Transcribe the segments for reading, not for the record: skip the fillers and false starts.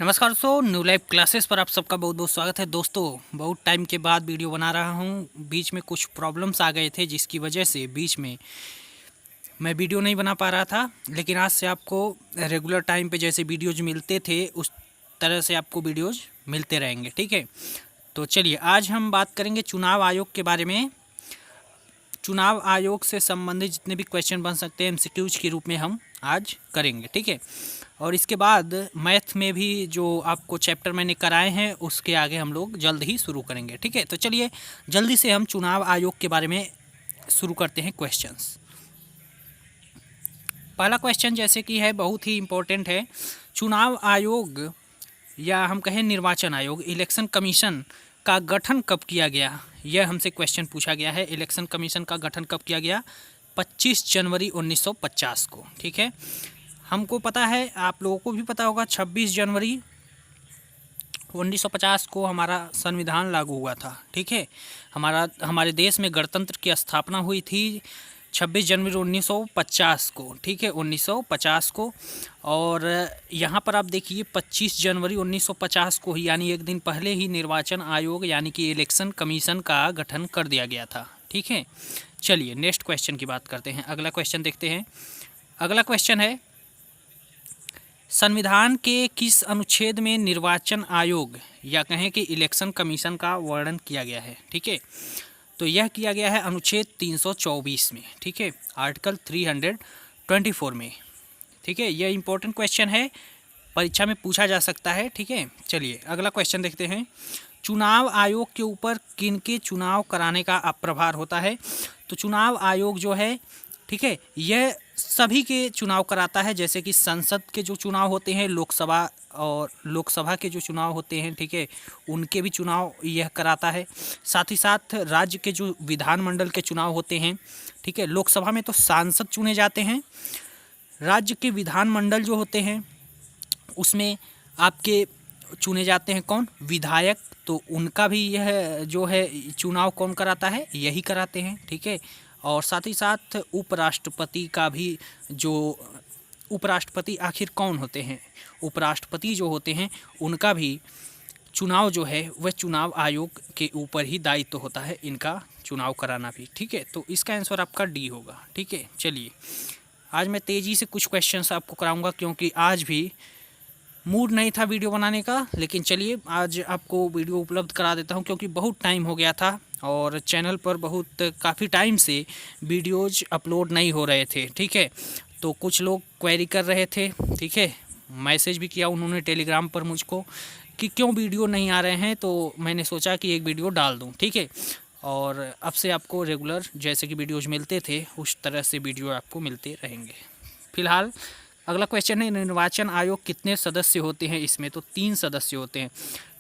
नमस्कार दोस्तों, new live classes पर आप सबका बहुत बहुत स्वागत है। दोस्तों बहुत टाइम के बाद वीडियो बना रहा हूं। बीच में कुछ प्रॉब्लम्स आ गए थे जिसकी वजह से बीच में मैं वीडियो नहीं बना पा रहा था, लेकिन आज से आपको रेगुलर टाइम पे जैसे वीडियोज मिलते थे उस तरह से आपको वीडियोज मिलते रहेंगे। ठीक है, तो चलिए आज हम बात करेंगे चुनाव आयोग के बारे में। चुनाव आयोग से संबंधित जितने भी क्वेश्चन बन सकते हैं एमसीक्यूज के रूप में हम आज करेंगे। ठीक है, और इसके बाद मैथ में भी जो आपको चैप्टर मैंने कराए हैं उसके आगे हम लोग जल्द ही शुरू करेंगे। ठीक है, तो चलिए जल्दी से हम चुनाव आयोग के बारे में शुरू करते हैं क्वेश्चंस। पहला क्वेश्चन जैसे कि है बहुत ही इम्पोर्टेंट है। चुनाव आयोग या हम कहें निर्वाचन आयोग, इलेक्शन कमीशन का गठन कब किया गया, यह हमसे क्वेश्चन पूछा गया है। इलेक्शन कमीशन का गठन कब किया गया? 25 जनवरी 1950 को। ठीक है, हमको पता है, आप लोगों को भी पता होगा, 26 जनवरी 1950 को हमारा संविधान लागू हुआ था। ठीक है, हमारे देश में गणतंत्र की स्थापना हुई थी 26 जनवरी 1950 को। ठीक है, 1950 को। और यहाँ पर आप देखिए 25 जनवरी 1950 को ही, यानी एक दिन पहले ही निर्वाचन आयोग यानी कि इलेक्शन कमीशन का गठन कर दिया गया था। ठीक है, चलिए नेक्स्ट क्वेश्चन की बात करते हैं। अगला क्वेश्चन देखते हैं। अगला क्वेश्चन है, संविधान के किस अनुच्छेद में निर्वाचन आयोग या कहें कि इलेक्शन कमीशन का वर्णन किया गया है? ठीक है, तो यह किया गया है अनुच्छेद 324 में। ठीक है, आर्टिकल 324 में। ठीक है, यह इंपॉर्टेंट क्वेश्चन है, परीक्षा में पूछा जा सकता है। ठीक है, चलिए अगला क्वेश्चन देखते हैं। चुनाव आयोग के ऊपर किनके चुनाव कराने का प्रभार होता है? तो चुनाव आयोग जो है, ठीक है, यह सभी के चुनाव कराता है। जैसे कि संसद के जो चुनाव होते हैं, लोकसभा के जो चुनाव होते हैं, ठीक है, उनके भी चुनाव यह कराता है। साथ ही साथ राज्य के जो विधानमंडल के चुनाव होते हैं, ठीक है, लोकसभा में तो सांसद चुने जाते हैं, राज्य के विधानमंडल जो होते हैं उसमें आपके चुने जाते हैं कौन? विधायक। तो उनका भी यह जो है चुनाव कौन कराता है? यही कराते हैं। ठीक है, और साथ ही साथ उपराष्ट्रपति का भी, जो उपराष्ट्रपति आखिर कौन होते हैं? उपराष्ट्रपति जो होते हैं उनका भी चुनाव जो है वह चुनाव आयोग के ऊपर ही दायित्व होता है इनका चुनाव कराना भी। ठीक है, तो इसका आंसर आपका डी होगा। ठीक है, चलिए आज मैं तेज़ी से कुछ क्वेश्चंस आपको कराऊंगा क्योंकि आज भी मूड नहीं था वीडियो बनाने का, लेकिन चलिए आज आपको वीडियो उपलब्ध करा देता हूं क्योंकि बहुत टाइम हो गया था और चैनल पर काफ़ी टाइम से वीडियोज अपलोड नहीं हो रहे थे। ठीक है, तो कुछ लोग क्वेरी कर रहे थे, ठीक है, मैसेज भी किया उन्होंने टेलीग्राम पर मुझको कि क्यों वीडियो नहीं आ रहे हैं, तो मैंने सोचा कि एक वीडियो डाल दूँ। ठीक है, और अब से आपको रेगुलर जैसे कि वीडियोज़ मिलते थे उस तरह से वीडियो आपको मिलते रहेंगे। फिलहाल अगला क्वेश्चन है, निर्वाचन आयोग कितने सदस्य होते हैं? इसमें तो 3 सदस्य होते हैं।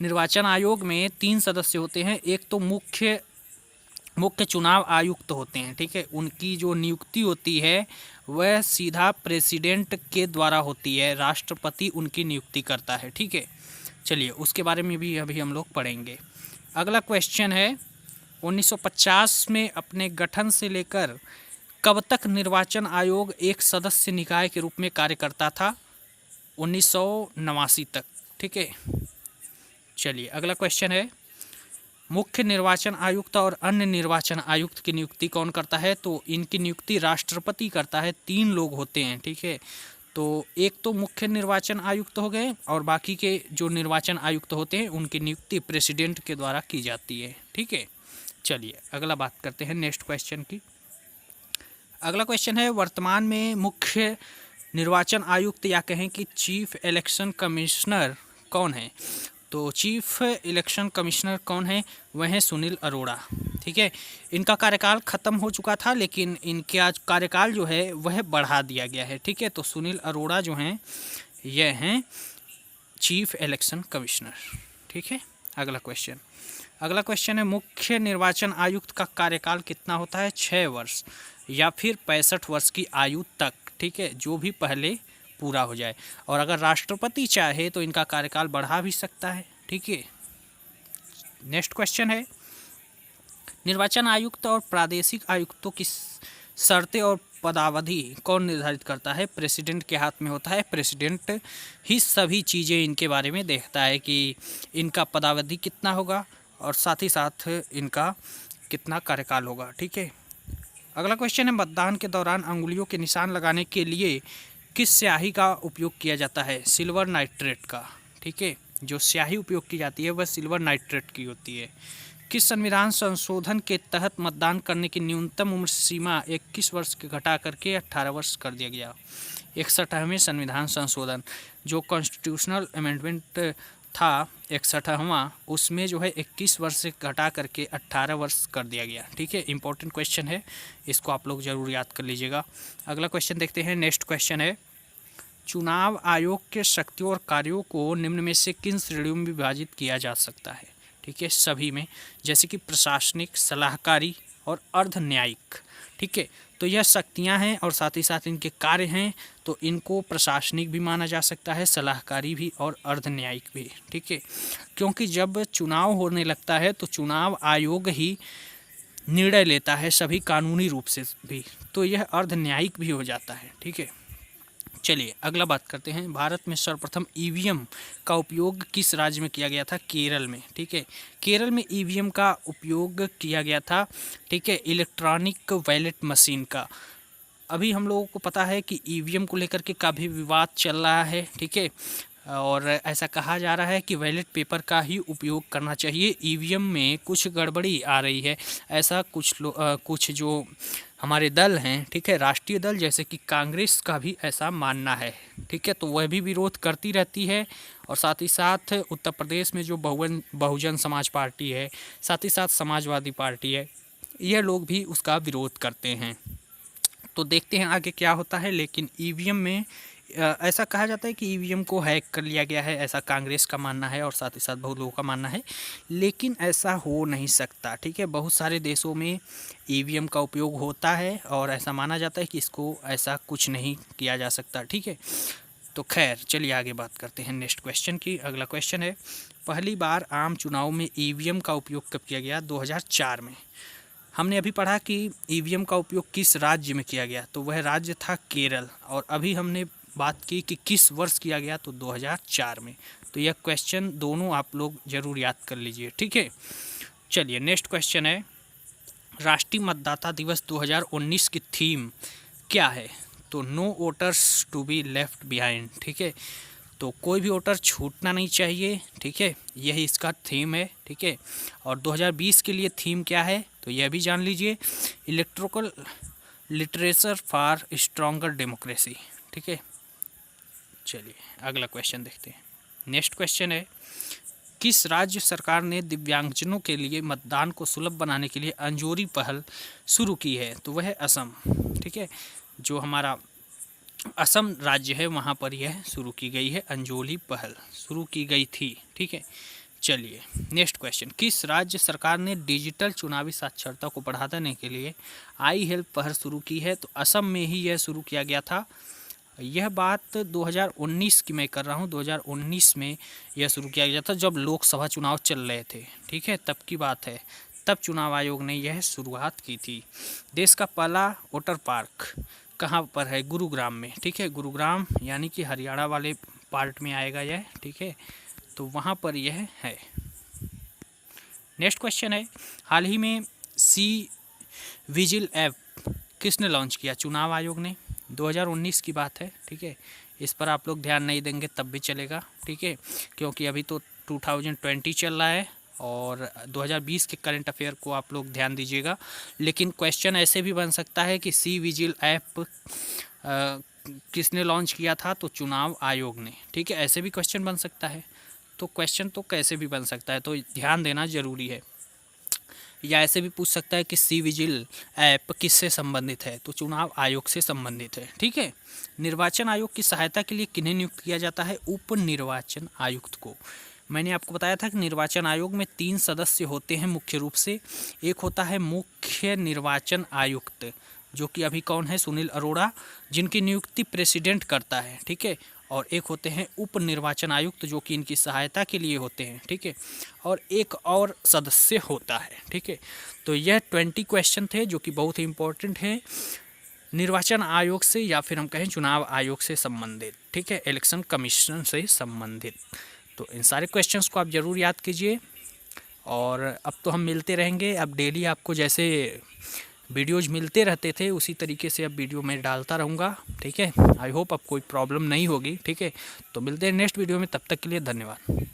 निर्वाचन आयोग में 3 सदस्य होते हैं। एक तो मुख्य चुनाव आयुक्त होते हैं। ठीक है, उनकी जो नियुक्ति होती है वह सीधा प्रेसिडेंट के द्वारा होती है, राष्ट्रपति उनकी नियुक्ति करता है। ठीक है, चलिए उसके बारे में भी अभी हम लोग पढ़ेंगे। अगला क्वेश्चन है, 1950 में अपने गठन से लेकर कब तक निर्वाचन आयोग एक सदस्य निकाय के रूप में कार्य करता था? 1989 तक। ठीक है, चलिए अगला क्वेश्चन है, मुख्य निर्वाचन आयुक्त और अन्य निर्वाचन आयुक्त की नियुक्ति कौन करता है? तो इनकी नियुक्ति राष्ट्रपति करता है। 3 लोग होते हैं। ठीक है, तो एक तो मुख्य निर्वाचन आयुक्त हो गए और बाकी के जो निर्वाचन आयुक्त होते हैं उनकी नियुक्ति प्रेसिडेंट के द्वारा की जाती है। ठीक है, चलिए अगला बात करते हैं नेक्स्ट क्वेश्चन की। अगला क्वेश्चन है, वर्तमान में मुख्य निर्वाचन आयुक्त या कहें कि चीफ इलेक्शन कमिश्नर कौन है? तो चीफ इलेक्शन कमिश्नर कौन है? वह है सुनील अरोड़ा। ठीक है, इनका कार्यकाल ख़त्म हो चुका था लेकिन इनका कार्यकाल जो है वह बढ़ा दिया गया है। ठीक है, तो सुनील अरोड़ा जो हैं यह हैं चीफ इलेक्शन कमिश्नर। ठीक है, अगला क्वेश्चन है, मुख्य निर्वाचन आयुक्त का कार्यकाल कितना होता है? 6 वर्ष या फिर 65 वर्ष की आयु तक। ठीक है, जो भी पहले पूरा हो जाए, और अगर राष्ट्रपति चाहे तो इनका कार्यकाल बढ़ा भी सकता है। ठीक है, नेक्स्ट क्वेश्चन है, निर्वाचन आयुक्त और प्रादेशिक आयुक्तों की शर्तें और पदावधि कौन निर्धारित करता है? प्रेसिडेंट के हाथ में होता है। प्रेसिडेंट ही सभी चीज़ें इनके बारे में देखता है कि इनका पदावधि कितना होगा और साथ ही साथ इनका कितना कार्यकाल होगा। ठीक है, अगला क्वेश्चन है, मतदान के दौरान अंगुलियों के निशान लगाने के लिए किस स्याही का उपयोग किया जाता है? सिल्वर नाइट्रेट का। ठीक है, जो स्याही उपयोग की जाती है वह सिल्वर नाइट्रेट की होती है। किस संविधान संशोधन के तहत मतदान करने की न्यूनतम उम्र सीमा 21 वर्ष के घटा करके 18 वर्ष कर दिया गया? 61वें संविधान संशोधन, जो कॉन्स्टिट्यूशनल अमेंडमेंट था 61वां, उसमें जो है 21 वर्ष से घटा करके 18 वर्ष कर दिया गया। ठीक है, इंपॉर्टेंट क्वेश्चन है, इसको आप लोग जरूर याद कर लीजिएगा। अगला क्वेश्चन देखते हैं। नेक्स्ट क्वेश्चन है, चुनाव आयोग के शक्तियों और कार्यों को निम्न में से किन श्रेणियों में विभाजित किया जा सकता है? ठीक है, सभी में, जैसे कि प्रशासनिक, सलाहकारी और अर्ध न्यायिक। ठीक है, तो यह शक्तियां हैं और साथ ही साथ इनके कार्य हैं, तो इनको प्रशासनिक भी माना जा सकता है, सलाहकारी भी और अर्ध न्यायिक भी। ठीक है, क्योंकि जब चुनाव होने लगता है तो चुनाव आयोग ही निर्णय लेता है सभी कानूनी रूप से भी, तो यह अर्ध न्यायिक भी हो जाता है। ठीक है, चलिए अगला बात करते हैं। भारत में सर्वप्रथम ईवीएम का उपयोग किस राज्य में किया गया था? केरल में। ठीक है, केरल में ईवीएम का उपयोग किया गया था। ठीक है, इलेक्ट्रॉनिक बैलेट मशीन का। अभी हम लोगों को पता है कि ईवीएम को लेकर के काफ़ी विवाद चल रहा है। ठीक है, और ऐसा कहा जा रहा है कि बैलेट पेपर का ही उपयोग करना चाहिए, ईवीएम में कुछ गड़बड़ी आ रही है, ऐसा कुछ जो हमारे दल हैं, ठीक है, राष्ट्रीय दल जैसे कि कांग्रेस का भी ऐसा मानना है। ठीक है, तो वह भी विरोध करती रहती है और साथ ही साथ उत्तर प्रदेश में जो बहुजन समाज पार्टी है, साथ ही साथ समाजवादी पार्टी है, यह लोग भी उसका विरोध करते हैं। तो देखते हैं आगे क्या होता है। लेकिन ईवीएम में ऐसा कहा जाता है कि ईवीएम को हैक कर लिया गया है, ऐसा कांग्रेस का मानना है और साथ ही साथ बहुत लोगों का मानना है, लेकिन ऐसा हो नहीं सकता। ठीक है, बहुत सारे देशों में ईवीएम का उपयोग होता है और ऐसा माना जाता है कि इसको ऐसा कुछ नहीं किया जा सकता। ठीक है, तो खैर चलिए आगे बात करते हैं नेक्स्ट क्वेश्चन की। अगला क्वेश्चन है, पहली बार आम चुनाव में ईवीएम का उपयोग कब किया गया? 2004 में। हमने अभी पढ़ा कि ईवीएम का उपयोग किस राज्य में किया गया, तो वह राज्य था केरल। और अभी हमने बात की कि किस वर्ष किया गया, तो 2004 में। तो यह क्वेश्चन दोनों आप लोग जरूर याद कर लीजिए। ठीक है, चलिए नेक्स्ट क्वेश्चन है, राष्ट्रीय मतदाता दिवस 2019 की थीम क्या है? तो no voters to be left behind. ठीक है, तो कोई भी वोटर छूटना नहीं चाहिए। ठीक है, यही इसका थीम है। ठीक है, और 2020 के लिए थीम क्या है, तो यह भी जान लीजिए, electrical literature for stronger democracy. ठीक है, चलिए अगला क्वेश्चन देखते हैं। नेक्स्ट क्वेश्चन है, किस राज्य सरकार ने दिव्यांगजनों के लिए मतदान को सुलभ बनाने के लिए अंजोरी पहल शुरू की है? तो वह है असम। ठीक है, जो हमारा असम राज्य है वहाँ पर यह शुरू की गई है, अंजोरी पहल शुरू की गई थी। ठीक है, चलिए नेक्स्ट क्वेश्चन, किस राज्य सरकार ने डिजिटल चुनावी साक्षरता को बढ़ाने के लिए आई हेल्प पहल शुरू की है? तो असम में ही यह शुरू किया गया था। यह बात 2019 की मैं कर रहा हूँ, 2019 में यह शुरू किया गया था जब लोकसभा चुनाव चल रहे थे। ठीक है, तब की बात है, तब चुनाव आयोग ने यह शुरुआत की थी। देश का पहला वाटर पार्क कहाँ पर है? गुरुग्राम में। ठीक है, गुरुग्राम यानी कि हरियाणा वाले पार्ट में आएगा यह। ठीक है, तो वहाँ पर यह है। नेक्स्ट क्वेश्चन है, हाल ही में सी विजिल ऐप किसने लॉन्च किया? चुनाव आयोग ने। 2019 की बात है। ठीक है, इस पर आप लोग ध्यान नहीं देंगे तब भी चलेगा। ठीक है, क्योंकि अभी तो 2020 चल रहा है और 2020 के करंट अफेयर को आप लोग ध्यान दीजिएगा। लेकिन क्वेश्चन ऐसे भी बन सकता है कि सी विजिल ऐप किसने लॉन्च किया था? तो चुनाव आयोग ने। ठीक है, ऐसे भी क्वेश्चन बन सकता है, तो क्वेश्चन तो कैसे भी बन सकता है, तो ध्यान देना ज़रूरी है। या ऐसे भी पूछ सकता है कि सी विजिल ऐप किससे संबंधित है? तो चुनाव आयोग से संबंधित है। ठीक है, निर्वाचन आयोग की सहायता के लिए किन्हें नियुक्त किया जाता है? उप निर्वाचन आयुक्त को। मैंने आपको बताया था कि निर्वाचन आयोग में 3 सदस्य होते हैं मुख्य रूप से। एक होता है मुख्य निर्वाचन आयुक्त, जो कि अभी कौन है? सुनील अरोड़ा, जिनकी नियुक्ति प्रेसिडेंट करता है। ठीक है, और एक होते हैं उप निर्वाचन आयुक्त, जो कि इनकी सहायता के लिए होते हैं। ठीक है, और एक और सदस्य होता है। ठीक है, तो यह 20 क्वेश्चन थे जो कि बहुत ही इंपॉर्टेंट है। निर्वाचन आयोग से या फिर हम कहें चुनाव आयोग से संबंधित, ठीक है, इलेक्शन कमीशन से संबंधित। तो इन सारे क्वेश्चंस को आप ज़रूर याद कीजिए। और अब तो हम मिलते रहेंगे, अब डेली आपको जैसे वीडियोज़ मिलते रहते थे उसी तरीके से अब वीडियो मैं डालता रहूँगा, ठीक है। आई होप अब कोई प्रॉब्लम नहीं होगी, ठीक है। तो मिलते हैं नेक्स्ट वीडियो में, तब तक के लिए धन्यवाद।